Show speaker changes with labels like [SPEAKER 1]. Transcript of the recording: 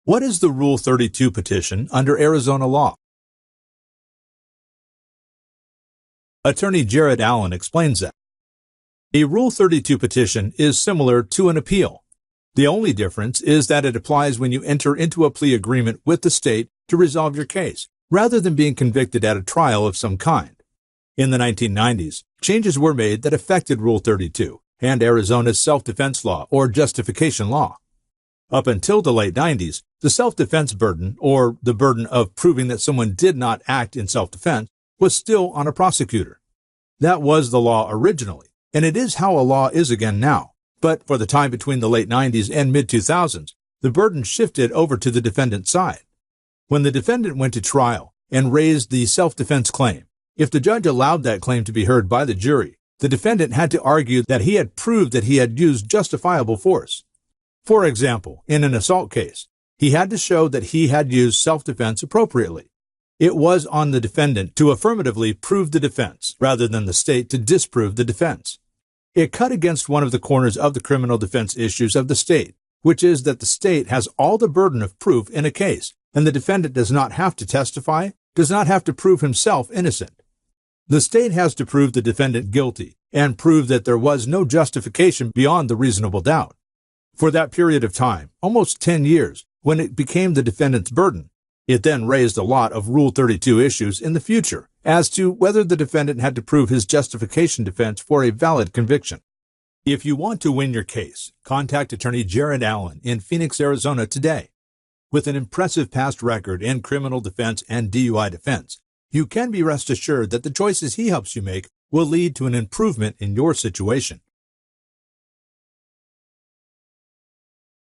[SPEAKER 1] What is the Rule 32 petition under Arizona law? Attorney Jared Allen explains that. A Rule 32 petition is similar to an appeal. The only difference is that it applies when you enter into a plea agreement with the state to resolve your case, rather than being convicted at a trial of some kind. In the 1990s, changes were made that affected Rule 32 and Arizona's self-defense law or justification law. Up until the late 90s, the self-defense burden, or the burden of proving that someone did not act in self-defense, was still on a prosecutor. That was the law originally, and it is how a law is again now. But for the time between the late 90s and mid-2000s, the burden shifted over to the defendant's side. When the defendant went to trial and raised the self-defense claim, if the judge allowed that claim to be heard by the jury, the defendant had to argue that he had proved that he had used justifiable force. For example, in an assault case, he had to show that he had used self-defense appropriately. It was on the defendant to affirmatively prove the defense, rather than the state to disprove the defense. It cut against one of the corners of the criminal defense issues of the state, which is that the state has all the burden of proof in a case, and the defendant does not have to testify, does not have to prove himself innocent. The state has to prove the defendant guilty and prove that there was no justification beyond the reasonable doubt. For that period of time, almost 10 years, when it became the defendant's burden, it then raised a lot of Rule 32 issues in the future as to whether the defendant had to prove his justification defense for a valid conviction. If you want to win your case, contact Attorney Jared Allen in Phoenix, Arizona today. With an impressive past record in criminal defense and DUI defense, you can be rest assured that the choices he helps you make will lead to an improvement in your situation.